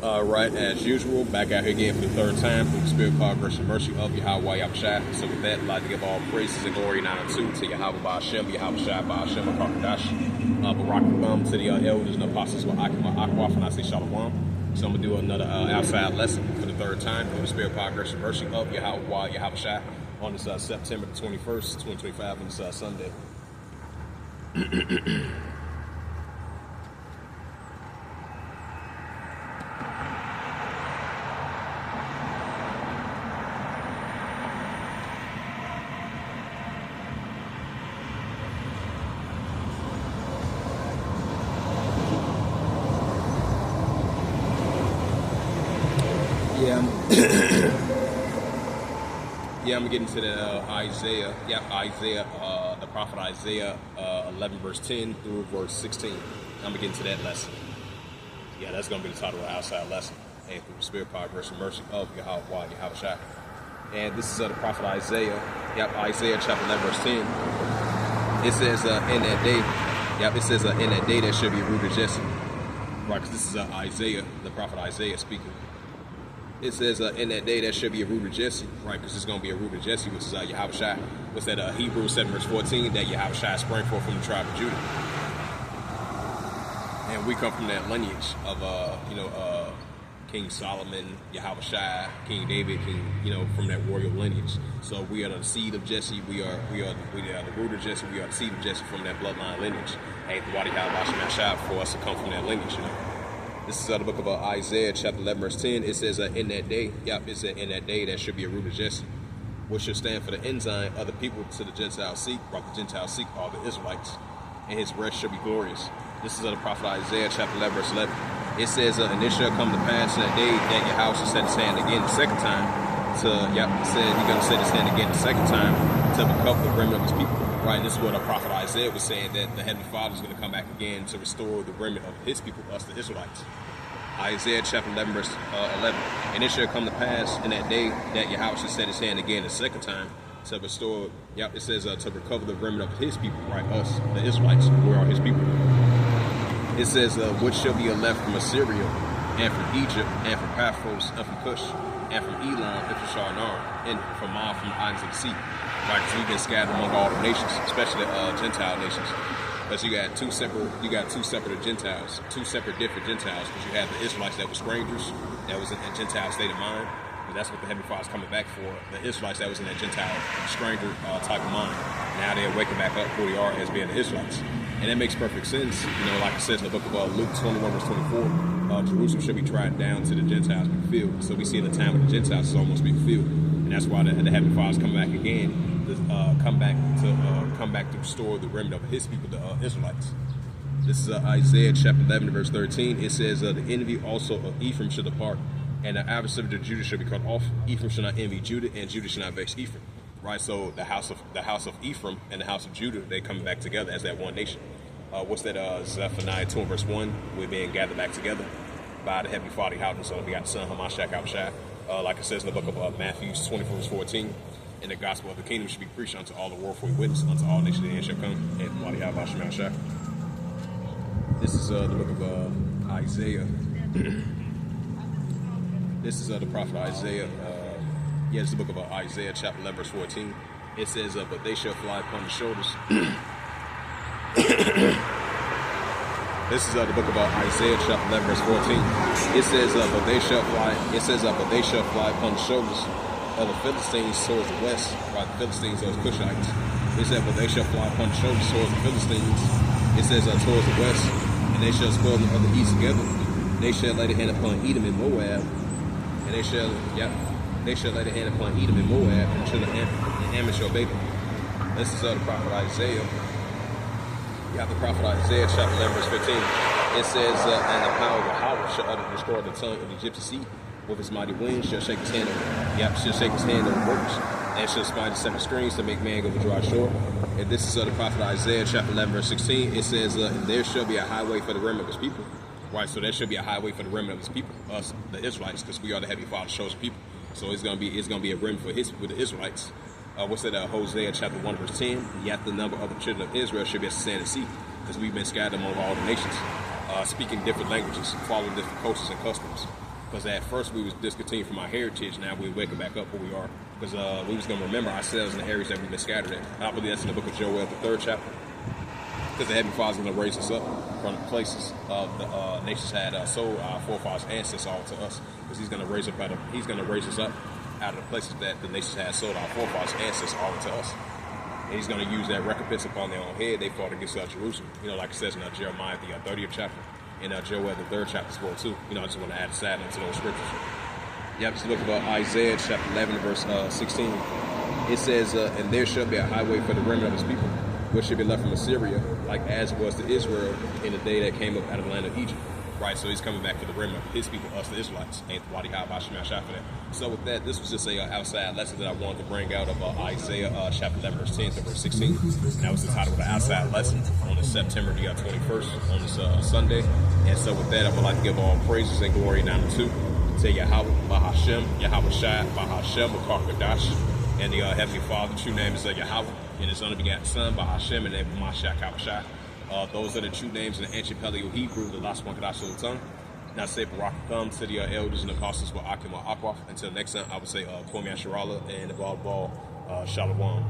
Right, as usual, back out here again for the third time through the spirit, power, grace, and mercy of Yahweh Yahushua. So with that, I'd like to give all praises and glory and honor to Yahweh Ba'ashem, Yahushua Ba'ashem, Akakadash, Barak to the elders and apostles with Akwaf, and I say Shalom. So I'm going to do another outside lesson for the third time through the spirit, power, grace, and mercy of Yahweh Yahushua on this September the 21st, 2025, on this Sunday. I'm gonna get into the Isaiah. Isaiah, the prophet Isaiah, 11 verse 10 through verse 16. I'm gonna get into that lesson. Yeah, that's gonna be the title of the outside lesson. And through the spirit, power, grace, and mercy of Yahweh Yahushua. And this is the prophet Isaiah. Isaiah chapter 11 verse 10. It says in that day. It says in that day there shall be a root of Jesse. Right, because this is Isaiah, the prophet Isaiah speaking. It says in that day there should be a root of Jesse, right? Because it's going to be a root of Jesse, which is Yahushua. What's that? Hebrews 7 verse 14, that Yahushua sprang forth from the tribe of Judah. And we come from that lineage of, King Solomon, Yahushua, King David, from that royal lineage. So we are the seed of Jesse. We are the root of Jesse. We are the seed of Jesse from that bloodline lineage. Ain't the Wadi Yahushua for us to come from that lineage, This is the book of Isaiah, chapter 11, verse 10. It says, in that day, it said, in that day, there should be a root of Jesse, which should stand for the ensign of the people to the Gentiles seek, brought the Gentiles seek all the Israelites, and his rest shall be glorious. This is the prophet Isaiah, chapter 11, verse 11. It says, and it shall come to pass in that day that Yahweh shall set his hand again the second time to, he's going to set his hand again the second time to recover the remnant of his people. Right, this is what the prophet Isaiah was saying, that the Heavenly Father is going to come back again to restore the remnant of his people, us the Israelites. Isaiah chapter 11 verse 11. And it shall come to pass in that day that Yahweh shall set his hand again the second time to restore, it says to recover the remnant of his people, right, us, the Israelites, we are his people. It says, which shall be left from Assyria, and from Egypt, and from Paphos, and from Cush, and from Elam, and from Shinar, and from all from the islands of the sea. Right, because we've been scattered among all the nations, especially Gentile nations. But you got two separate Gentiles, two separate different Gentiles, because you had the Israelites that were strangers, that was in a Gentile state of mind. And that's what the Heavenly Father is coming back for, the Israelites that was in that Gentile stranger type of mind. Now they're waking back up who they are as being the Israelites. And that makes perfect sense. Like it says in the book of Luke 21 verse 24, Jerusalem should be trodden down to the Gentiles be filled. So we see in the time of the Gentiles is almost be filled. And that's why the Heavenly Father is coming back again. Come back to restore the remnant of his people, the Israelites. This is Isaiah chapter 11 verse 13. It says, the envy also of Ephraim shall depart, and the adversary of Judah shall be cut off. Ephraim shall not envy Judah, and Judah shall not vex Ephraim. Right, so the house of Ephraim and the house of Judah, they coming back together as that one nation. What's that? Zephaniah 2 verse 1. We're being gathered back together by the Heavenly Father, and so we got the Son Hamashiach Yahushua. Like it says in the book of Matthew 24 verse 14. And the gospel of the kingdom should be preached unto all the world for a witness unto all nations, the end shall come. And Wadi Yahushua. This is the book of Isaiah. This is the prophet Isaiah. It's the book of Isaiah, chapter 11, verse 14. It says, but they shall fly upon the shoulders. This is the book of Isaiah, chapter 11, verse 14. It says, but they shall fly. It says, but they shall fly upon the shoulders of the Philistines towards the west, right? The Philistines, those Cushites. It said, but they shall fly upon the shoulders towards the Philistines. It says, towards the west, and they shall spoil them of the east together. They shall lay their hand upon Edom and Moab, and they shall lay their hand upon Edom and Moab, and children and Ammon shall obey them. This is the prophet Isaiah. You have the prophet Isaiah, chapter 11, verse 15. It says, and the power of Yahweh shall utterly destroy the tongue of the Egyptian sea. With his mighty wings shall shake his hand over. Shall shake his hand over workers, and shall smite the seven streams to make man go to dry shore. And this is the prophet Isaiah, chapter 11, verse 16. It says, there shall be a highway for the remnant of his people. Right, so there should be a highway for the remnant of his people, us, the Israelites, because we are the Heavenly Father's chosen people. So it's gonna be a remnant for the Israelites. What's that? Hosea chapter 1 verse 10. Yet the number of the children of Israel should be as the sand and sea, because we've been scattered among all the nations, speaking different languages, following different cultures and customs. Because at first we was discontinued from our heritage. Now we're waking back up where we are. Because we was going to remember ourselves and the areas that we've been scattered at. And I believe that's in the book of Joel, the 3rd chapter. Because the Heavenly Father's going to raise us up from the places of the nations had sold our forefathers' ancestors all to us. Because he's going to raise us up out of the places that the nations had sold our forefathers' ancestors all to us. And he's going to use that recompense upon their own head. They fought against Jerusalem. Like it says in Jeremiah, the 30th chapter, and Joel, the 3rd chapter as well, too. I just want to add a side note to those scriptures. You have to look at Isaiah chapter 11, verse 16. It says, and there shall be a highway for the remnant of his people, which shall be left from Assyria, like as was to Israel in the day that came up out of the land of Egypt. Right, so he's coming back for the remnant of his people, us the Israelites. Ain't Wadi Haba Shema Shah for that. So with that, this was just a outside lesson that I wanted to bring out of Isaiah chapter 11, verse 10 to verse 16. That was the title of the outside lesson on this September the 21st, on this Sunday. And so with that, I would like to give all praises and glory now to Yahweh, Bahashem, Yahweh Shai, Bahashem, Kadash, and the Heavenly Father. The true name is Yahweh, and his only begotten Son, Bahashem, and then Mashak Kawashai. Those are the true names in the ancient Paleo Hebrew, the last one Kadash of the tongue. Now say Barak come to the elders and apostles for Akim or Akwaf. Until next time, I would say Kwame Asherala and Abal Shalom.